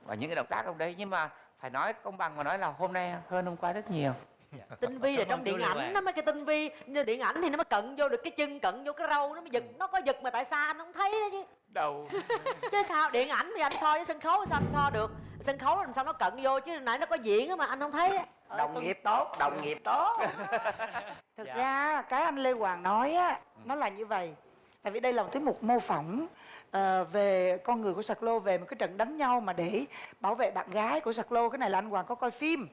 và những cái động tác trong đấy. Nhưng mà phải nói công bằng mà nói là hôm nay hơn hôm qua rất nhiều. Tinh vi là trong điện ảnh nó mới cái tinh vi, như điện ảnh thì nó mới cận vô được cái chân, cận vô cái râu, nó mới giật, nó có giật mà tại sao anh không thấy đó chứ. Đâu chứ sao điện ảnh thì anh so với sân khấu sao anh so được, sân khấu làm sao nó cận vô, chứ nãy nó có diễn á mà anh không thấy. Đồng nghiệp tốt, đồng nghiệp tốt. Thực ra cái anh Lê Hoàng nói á, nó là như vậy. Tại vì đây là một tiết mục mô phỏng về con người của Sạc Lô, về một cái trận đánh nhau mà để bảo vệ bạn gái của Sạc Lô. Cái này là anh Hoàng có coi phim.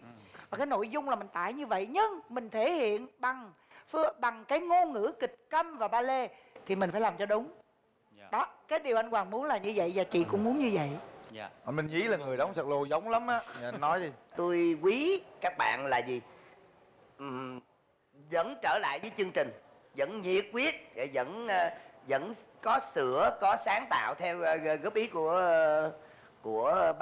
Và cái nội dung là mình tải như vậy, nhưng mình thể hiện bằng cái ngôn ngữ kịch câm và ballet thì mình phải làm cho đúng. Đó, cái điều anh Hoàng muốn là như vậy và chị cũng muốn như vậy. Minh Nhí là người đóng Sạc Lô giống lắm á, anh nói đi. Tôi quý các bạn là gì? Vẫn trở lại với chương trình, vẫn nhiệt huyết, vẫn có sửa, có sáng tạo theo góp ý của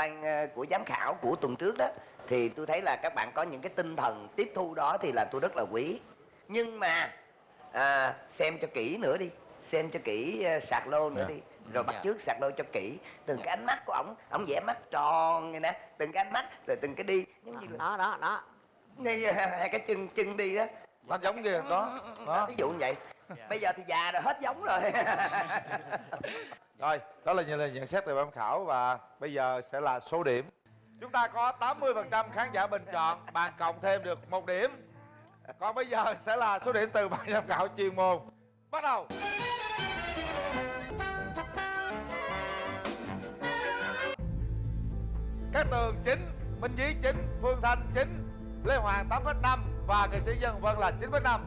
giám khảo của tuần trước đó. Thì tôi thấy là các bạn có những cái tinh thần tiếp thu đó thì là tôi rất là quý. Nhưng mà xem cho kỹ nữa đi, xem cho kỹ Sạc Lô nữa đi, rồi bắt chước Sạc Lô cho kỹ. Từng cái ánh mắt của ổng vẽ mắt tròn như nè, từng cái ánh mắt rồi từng cái đi giống như là đó như hai cái chân đi đó, nó giống kia đó. Ví dụ như vậy. Bây giờ thì già rồi, hết giống rồi. Rồi, đó là nhận xét từ ban giám khảo và bây giờ sẽ là số điểm. Chúng ta có 80% khán giả bình chọn, bạn cộng thêm được 1 điểm. Còn bây giờ sẽ là số điểm từ ban giám khảo chuyên môn. Bắt đầu. Cát Tường 9, Minh Nhí 9, Phương Thanh 9, Lê Hoàng 8,5 và nghệ sĩ Dân Vân là 9,5.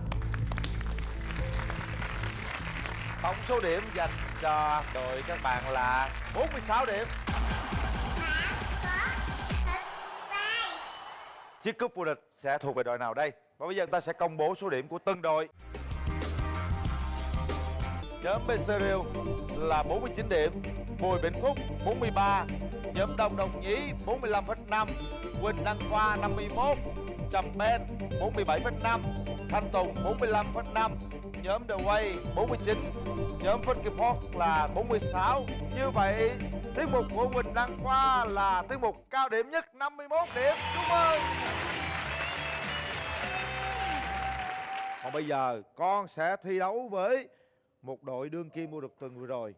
Tổng số điểm dành cho đội các bạn là 46 điểm. Chiếc cúp vô địch sẽ thuộc về đội nào đây? Và bây giờ chúng ta sẽ công bố số điểm của từng đội. Nhóm Becerril là 49 điểm, Bùi Vĩnh Phúc 43, nhóm Đông Đồng Nhí 45,5, Quỳnh Đăng Khoa 51, Trầm Ben 47,5, Thanh Tùng 45,5, nhóm The Way 49, nhóm Funky Pop là 46. Như vậy, tiết mục của Quỳnh Đăng Khoa là tiết mục cao điểm nhất 51 điểm. Chúc mừng! Còn bây giờ, con sẽ thi đấu với một đội đương kim vô địch tuần vừa rồi.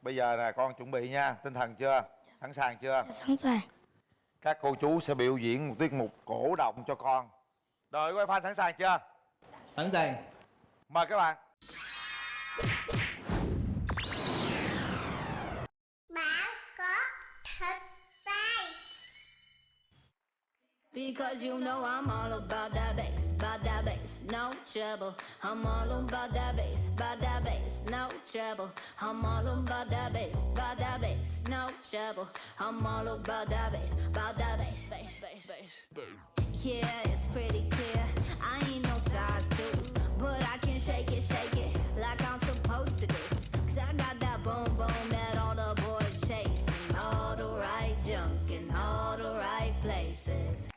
Bây giờ là con chuẩn bị nha, tinh thần chưa? Sẵn sàng chưa? Sẵn sàng. Các cô chú sẽ biểu diễn một tiết mục cổ động cho con. Đội quay fan sẵn sàng chưa? Sẵn sàng. Mời các bạn. Bạn có thật sai. Because you know I'm all about that bass, no trouble. I'm all about that bass, no trouble. I'm all about that bass, no trouble. I'm all about that bass, bass. Yeah, it's pretty clear. I ain't no size 2, but I can shake it like I'm supposed to do. 'Cause I got that boom boom that all the boys chase, and all the right junk in all the right places.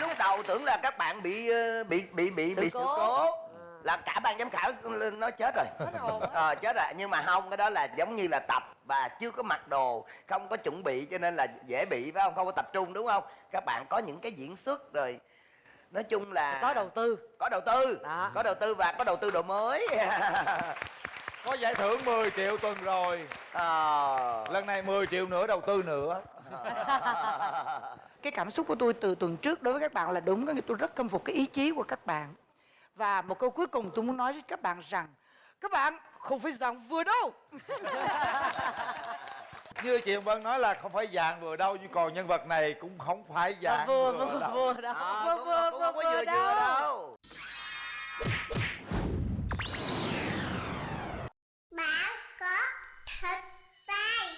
Lúc đầu tưởng là các bạn bị sự cố, là cả ban giám khảo nó chết rồi. Chết rồi, nhưng mà không, cái đó là giống như là tập và chưa có mặc đồ, không có chuẩn bị cho nên là dễ bị, phải không? Không có tập trung, đúng không? Các bạn có những cái diễn xuất rồi, nói chung là có đầu tư, có đầu tư và có đầu tư đồ mới. Có giải thưởng 10 triệu tuần rồi. Lần này 10 triệu nữa đầu tư nữa. Cái cảm xúc của tôi từ tuần trước đối với các bạn là đúng, có nghĩa tôi rất khâm phục cái ý chí của các bạn. Và một câu cuối cùng tôi muốn nói với các bạn rằng các bạn không phải dạng vừa đâu. Như chị Hồng Vân nói là không phải dạng vừa đâu, nhưng còn nhân vật này cũng không phải dạng vừa đâu. Cũng không có vừa đâu. Bạn có thật sai.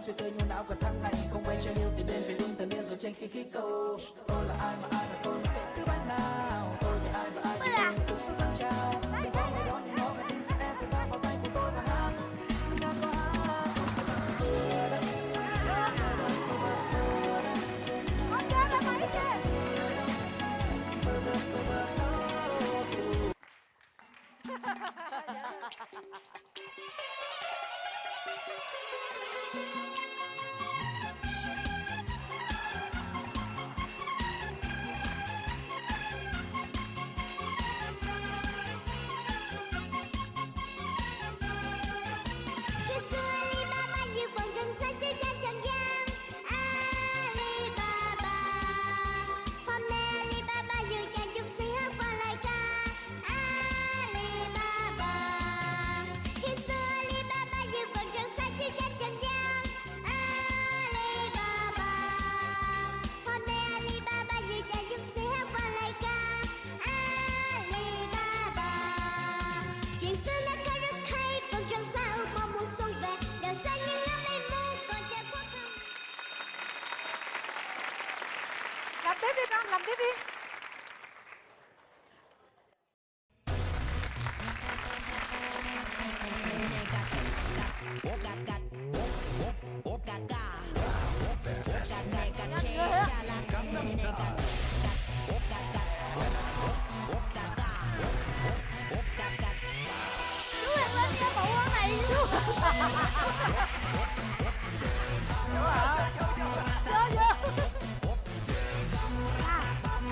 Suy tư nhung não cả tháng ngày không quen chơi yêu thì đến phải đúng thần điên rồi trên khí cầu. Tôi là ai mà ai là tôi mặc kệ cứ ban nào. Tôi là ai và ai thì tôi cũng sẽ dâng trao. Đừng có người đó nhưng nó phải đi sẽ ra vào tay của tôi và hát. Đừng đang có hát. Con chết là mấy chứ? Làm tiếp đi con, làm tiếp đi. Chú Huyền Linh cho bộ quán này chú.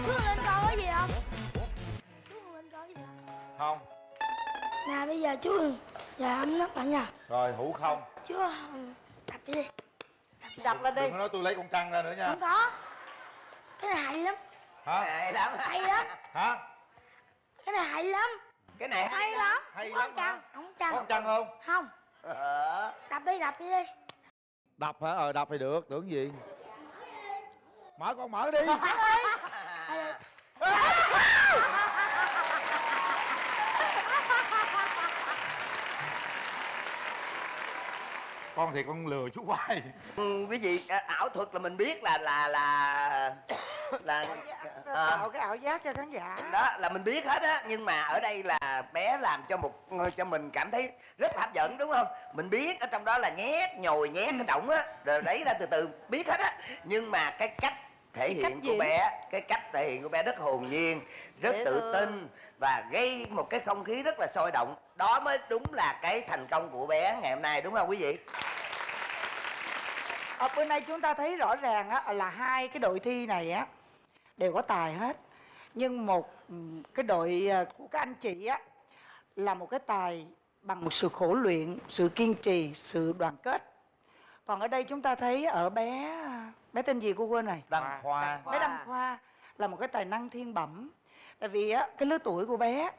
Chú Linh coi cái gì không? Chú Linh coi cái gì không? Không. Nè bây giờ chú giờ ấm nắp lại nha. Rồi hữu không. Chú đập đi. Đập lên đi. Đừng có nói tôi lấy con trăng ra nữa nha. Không có. Cái này hay lắm. Hả? Hay lắm. Hay lắm. Hả? Cái này hay lắm. Cái này hay lắm. Hay không lắm trăng. Không trăng. Có trăng không? Không. Đập đi đi. Đập hả? Đập thì được, tưởng gì. Mở con mở đi. Con thì con lừa chú hoài. Quý vị, ảo thuật là mình biết là tạo cái ảo giác cho khán giả. Đó là mình biết hết á, nhưng mà ở đây là bé làm cho mình cảm thấy rất hấp dẫn, đúng không? Mình biết ở trong đó là nhét nhồi nhét cái trọng á, rồi đấy là từ từ biết hết á, nhưng mà cái cách thể Cách hiện của diễn. bé, cái cách thể hiện của bé rất hồn nhiên, rất Dễ tự thương. tin và gây một cái không khí rất là sôi động. Đó mới đúng là cái thành công của bé ngày hôm nay, đúng không quý vị? Bữa nay chúng ta thấy rõ ràng á, là hai cái đội thi này á đều có tài hết, nhưng cái đội của các anh chị á là một cái tài bằng một sự khổ luyện, sự kiên trì, sự đoàn kết. Còn ở đây chúng ta thấy ở bé tên gì cô quên này? Đăng Khoa. Bé Đăng Khoa là một cái tài năng thiên bẩm. Tại vì á cái lứa tuổi của bé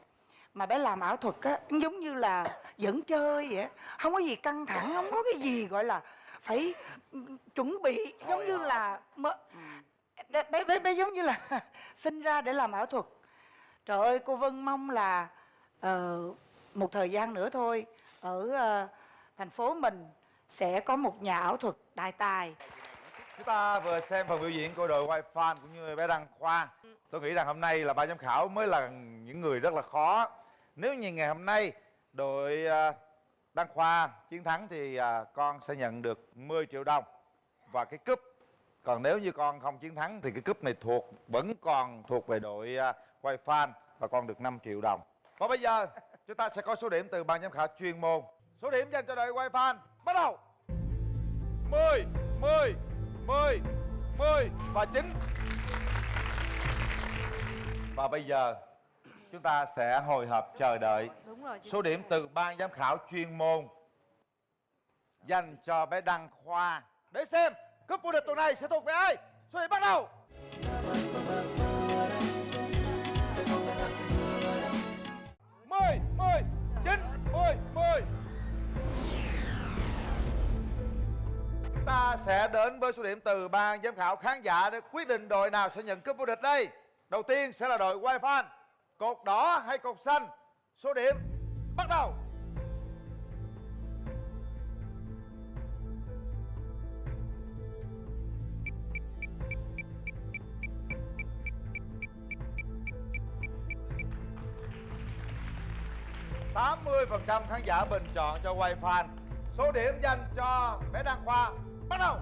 mà bé làm ảo thuật á, giống như là dẫn chơi vậy á, không có gì căng thẳng, không có cái gì gọi là phải chuẩn bị, giống như là bé giống như là sinh ra để làm ảo thuật. Trời ơi, cô Vân mong là một thời gian nữa thôi ở thành phố mình sẽ có một nhà ảo thuật đại tài. Chúng ta vừa xem phần biểu diễn của đội White Fan cũng như bé Đăng Khoa. Tôi nghĩ rằng hôm nay là ban giám khảo mới là những người rất là khó. Nếu như ngày hôm nay đội Đăng Khoa chiến thắng thì con sẽ nhận được 10 triệu đồng và cái cúp. Còn nếu như con không chiến thắng thì cái cúp này vẫn còn thuộc về đội White Fan và con được 5 triệu đồng. Và bây giờ chúng ta sẽ có số điểm từ ban giám khảo chuyên môn. Số điểm dành cho đội White Fan bắt đầu. 10, 10, 10, 10 và 9. Và bây giờ chúng ta sẽ hồi hộp chờ đợi Đúng rồi. số điểm từ ban giám khảo chuyên môn dành cho bé Đăng Khoa để xem cúp vô địch tuần này sẽ thuộc về ai. Số điểm bắt đầu. 10, 10, 9, 10, 10. Chúng ta sẽ đến với số điểm từ ban giám khảo khán giả để quyết định đội nào sẽ nhận cúp vô địch đây. Đầu tiên sẽ là đội White Fan. Cột đỏ hay cột xanh? Số điểm bắt đầu. %80% khán giả bình chọn cho White Fan. Số điểm dành cho bé Đăng Khoa bắt đầu.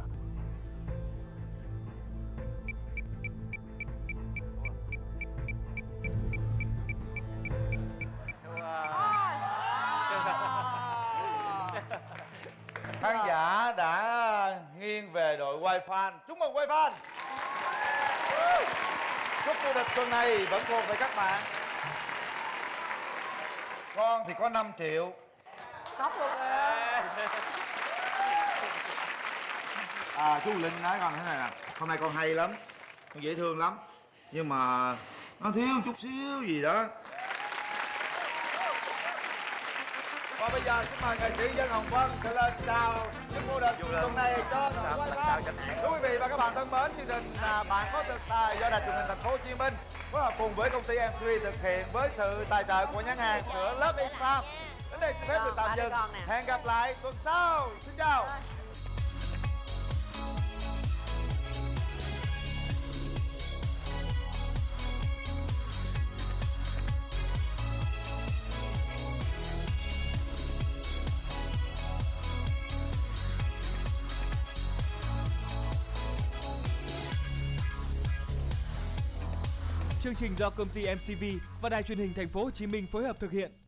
Khán giả đã nghiêng về đội White Fan. Chúc mừng White Fan. Cúp vô địch tuần này vẫn thuộc về các bạn. Con thì có 5 triệu. Khóc luôn á. Chú Linh nói con thế này nè, hôm nay con hay lắm, con dễ thương lắm, nhưng mà nó thiếu chút xíu gì đó. Và bây giờ xin mời nghệ sĩ Dân Hồng Vân sẽ lên chào những vô địch tuần này cho đội White Fan. Thưa quý vị và các bạn thân mến, chương trình Bạn Có Thực Tài do Đài Truyền hình Thành phố Hồ Chí Minh phối hợp cùng với công ty MC thực hiện với sự tài trợ của nhãn hàng sữa Love Is Farm. Đến đây xin phép được tạm dừng. Hẹn gặp lại tuần sau. Xin chào. Chương trình do công ty MCV và Đài Truyền hình Thành phố Hồ Chí Minh phối hợp thực hiện.